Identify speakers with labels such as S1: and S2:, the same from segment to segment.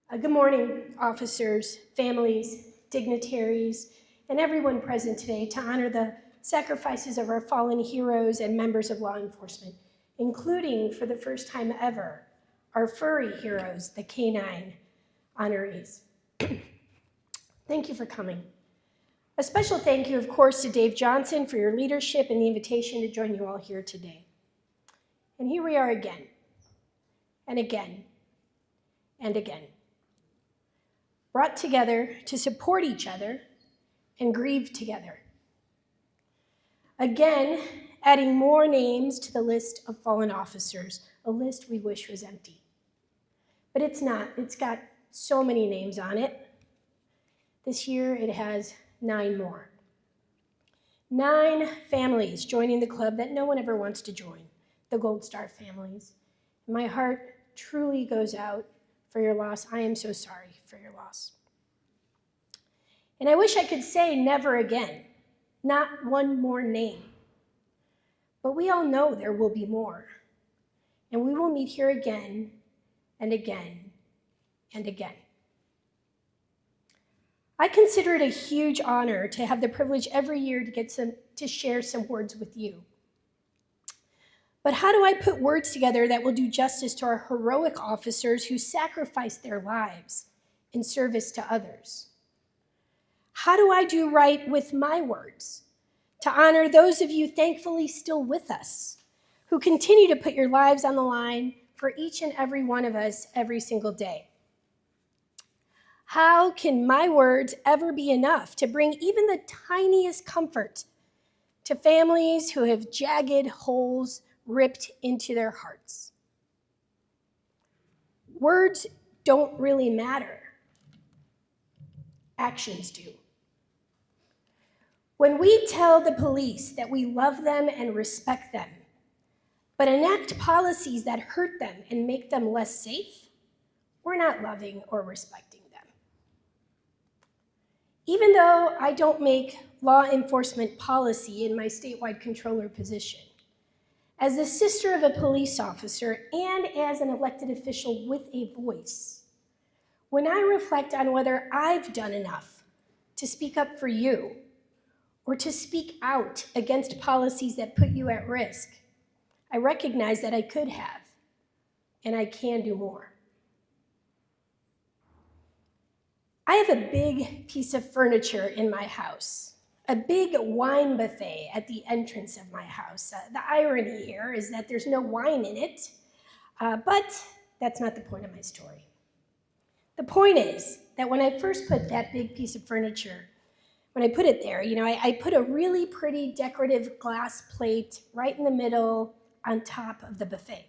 S1: Good morning, officers, families, dignitaries, and everyone present today to honor the sacrifices of our fallen heroes and members of law enforcement, including, for the first time ever, our furry heroes, the canine honorees. Thank you for coming. A special thank you, of course, to Dave Johnson for your leadership and the invitation to join you all here today. And here we are again, and again, and again, brought together to support each other and grieve together. Again, adding more names to the list of fallen officers, a list we wish was empty. But it's not. It's got so many names on it. This year it has 9 more. 9 families joining the club that no one ever wants to join, the Gold Star families. My heart truly goes out for your loss. I am so sorry for your loss. And I wish I could say never again, not one more name. But we all know there will be more. And we will meet here again and again and again. I consider it a huge honor to have the privilege every year to get to share some words with you. But how do I put words together that will do justice to our heroic officers who sacrificed their lives in service to others? How do I do right with my words to honor those of you thankfully still with us, who continue to put your lives on the line for each and every one of us every single day? How can my words ever be enough to bring even the tiniest comfort to families who have jagged holes ripped into their hearts? Words don't really matter. Actions do. When we tell the police that we love them and respect them, but enact policies that hurt them and make them less safe, we're not loving or respecting them. Even though I don't make law enforcement policy in my statewide controller position, as the sister of a police officer and as an elected official with a voice, when I reflect on whether I've done enough to speak up for you or to speak out against policies that put you at risk, I recognize that I could have, and I can do more. I have a big piece of furniture in my house, a big wine buffet at the entrance of my house. The irony here is that there's no wine in it, but that's not the point of my story. The point is that when I first put that big piece of furniture, when I put it there, I put a really pretty decorative glass plate right in the middle on top of the buffet.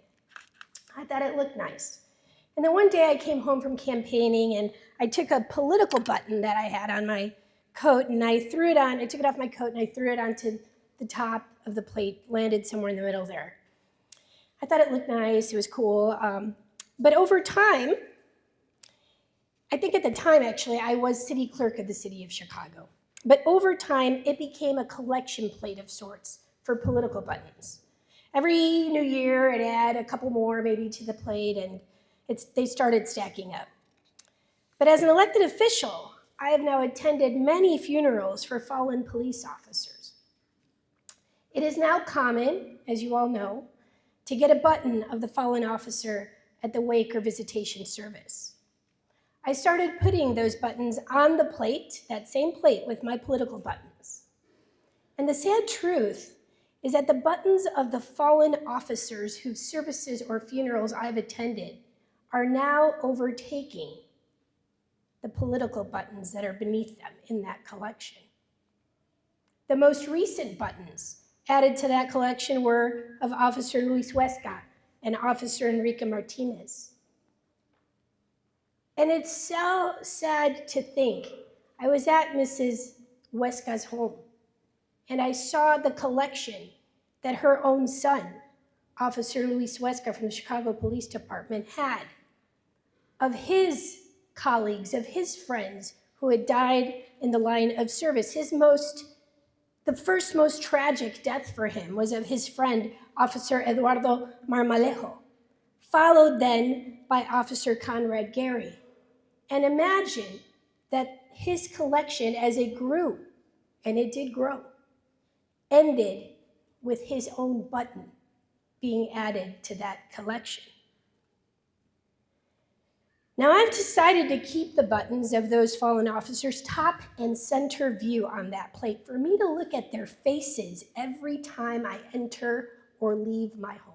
S1: I thought it looked nice. And then one day I came home from campaigning and I took a political button that I had on my coat and I threw it on. I took it off my coat and I threw it onto the top of the plate, landed somewhere in the middle there. I thought it looked nice, it was cool. But over time, I think at the time actually, I was city clerk of the city of Chicago. But over time, it became a collection plate of sorts for political buttons. Every new year, I'd add a couple more maybe to the plate and they started stacking up. But as an elected official, I have now attended many funerals for fallen police officers. It is now common, as you all know, to get a button of the fallen officer at the wake or visitation service. I started putting those buttons on the plate, that same plate with my political buttons. And the sad truth is that the buttons of the fallen officers whose services or funerals I've attended are now overtaking the political buttons that are beneath them in that collection. The most recent buttons added to that collection were of Officer Luis Huesca and Officer Enrique Martinez. And it's so sad to think. I was at Mrs. Huesca's home, and I saw the collection that her own son, Officer Luis Huesca from the Chicago Police Department, had of his colleagues, of his friends who had died in the line of service. The first most tragic death for him was of his friend, Officer Eduardo Marmalejo, followed then by Officer Conrad Gary. And imagine that his collection, as it grew, and it did grow, ended with his own button being added to that collection. Now, I've decided to keep the buttons of those fallen officers top and center view on that plate for me to look at their faces every time I enter or leave my home.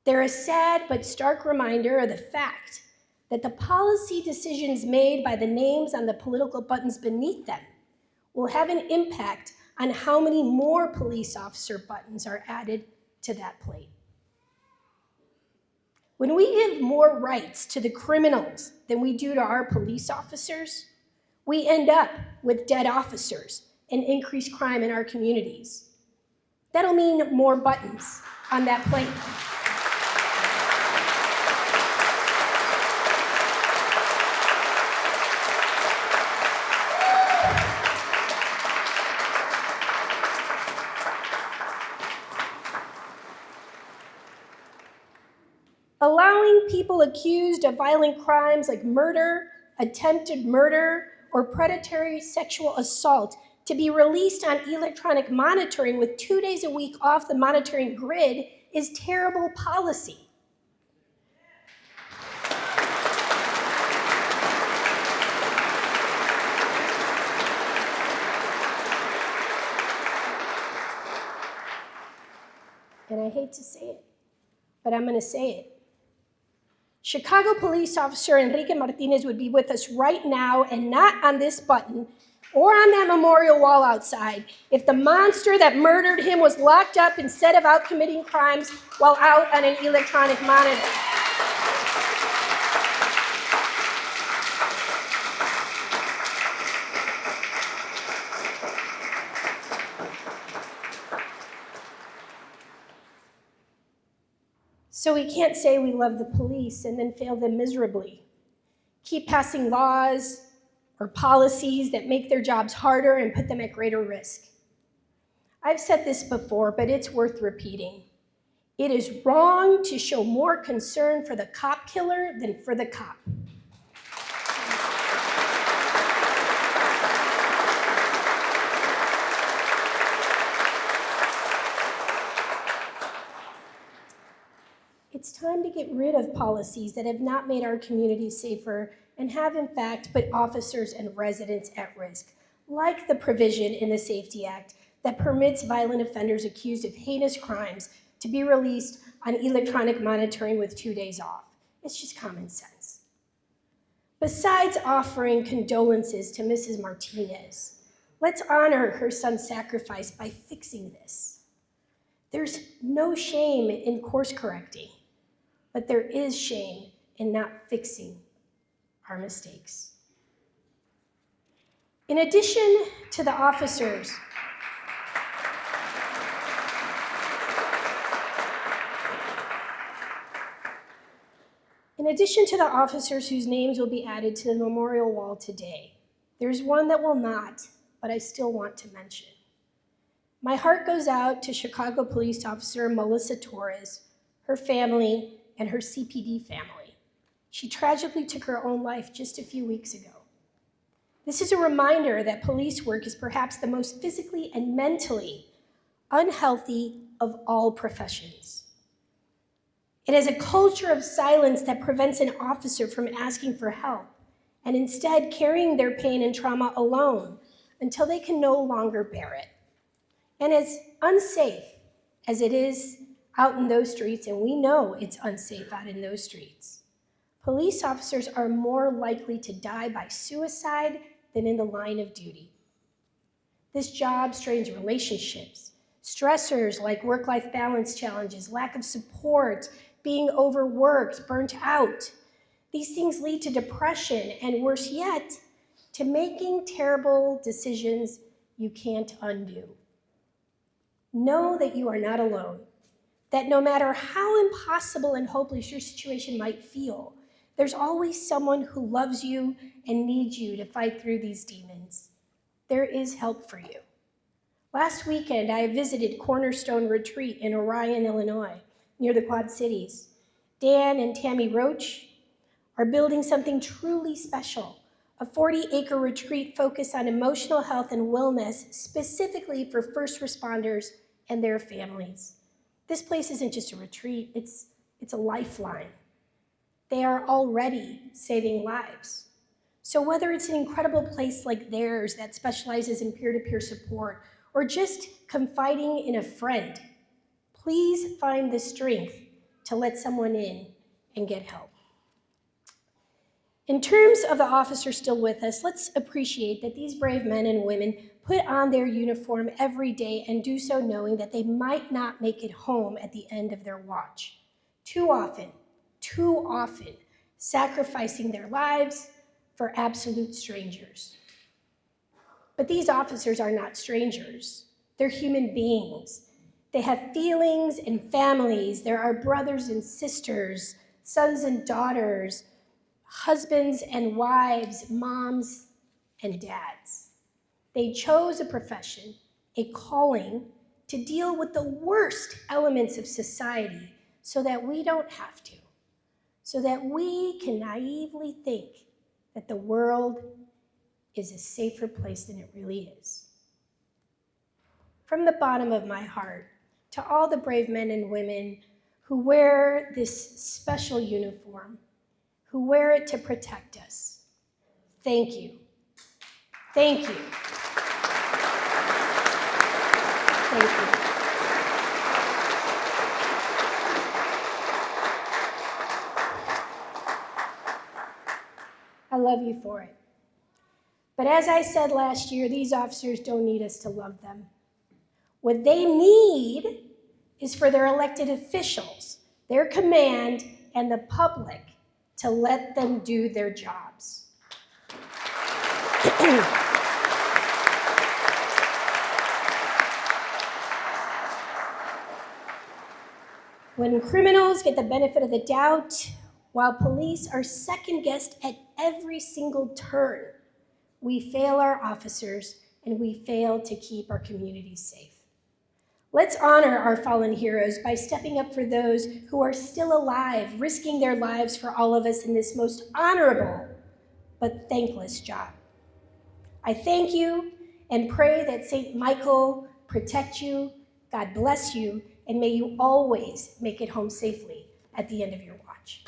S1: They're a sad but stark reminder of the fact that the policy decisions made by the names on the political buttons beneath them will have an impact on how many more police officer buttons are added to that plate. When we give more rights to the criminals than we do to our police officers, we end up with dead officers and increased crime in our communities. That'll mean more buttons on that plate. Allowing people accused of violent crimes like murder, attempted murder, or predatory sexual assault to be released on electronic monitoring with 2 days a week off the monitoring grid is terrible policy. And I hate to say it, but I'm going to say it. Chicago police officer Enrique Martinez would be with us right now and not on this button or on that memorial wall outside if the monster that murdered him was locked up instead of out committing crimes while out on an electronic monitor. So we can't say we love the police and then fail them miserably. Keep passing laws or policies that make their jobs harder and put them at greater risk. I've said this before, but it's worth repeating. It is wrong to show more concern for the cop killer than for the cop. It's time to get rid of policies that have not made our communities safer and have, in fact, put officers and residents at risk, like the provision in the Safety Act that permits violent offenders accused of heinous crimes to be released on electronic monitoring with 2 days off. It's just common sense. Besides offering condolences to Mrs. Martinez, let's honor her son's sacrifice by fixing this. There's no shame in course correcting, but there is shame in not fixing our mistakes. In addition to the officers, whose names will be added to the memorial wall today, there's one that will not, but I still want to mention. My heart goes out to Chicago police officer Melissa Torres, her family, and her CPD family. She tragically took her own life just a few weeks ago. This is a reminder that police work is perhaps the most physically and mentally unhealthy of all professions. It is a culture of silence that prevents an officer from asking for help and instead carrying their pain and trauma alone until they can no longer bear it. And as unsafe as it is out in those streets, and we know it's unsafe out in those streets, police officers are more likely to die by suicide than in the line of duty. This job strains relationships, stressors like work-life balance challenges, lack of support, being overworked, burnt out. These things lead to depression, and worse yet, to making terrible decisions you can't undo. Know that you are not alone, that no matter how impossible and hopeless your situation might feel, there's always someone who loves you and needs you to fight through these demons. There is help for you. Last weekend, I visited Cornerstone Retreat in Orion, Illinois, near the Quad Cities. Dan and Tammy Roach are building something truly special, a 40-acre retreat focused on emotional health and wellness, specifically for first responders and their families. This place isn't just a retreat, it's a lifeline. They are already saving lives. So whether it's an incredible place like theirs that specializes in peer-to-peer support, or just confiding in a friend, please find the strength to let someone in and get help. In terms of the officers still with us, let's appreciate that these brave men and women put on their uniform every day and do so knowing that they might not make it home at the end of their watch. Too often, sacrificing their lives for absolute strangers. But these officers are not strangers. They're human beings. They have feelings and families. There are brothers and sisters, sons and daughters, husbands and wives, moms and dads. They chose a profession, a calling, to deal with the worst elements of society so that we don't have to, so that we can naively think that the world is a safer place than it really is. From the bottom of my heart, to all the brave men and women who wear this special uniform, who wear it to protect us, thank you. Thank you. Thank you. I love you for it. But as I said last year, these officers don't need us to love them. What they need is for their elected officials, their command, and the public to let them do their jobs. When criminals get the benefit of the doubt, while police are second-guessed at every single turn, we fail our officers and we fail to keep our communities safe. Let's honor our fallen heroes by stepping up for those who are still alive, risking their lives for all of us in this most honorable but thankless job. I thank you and pray that St. Michael protect you, God bless you, and may you always make it home safely at the end of your watch.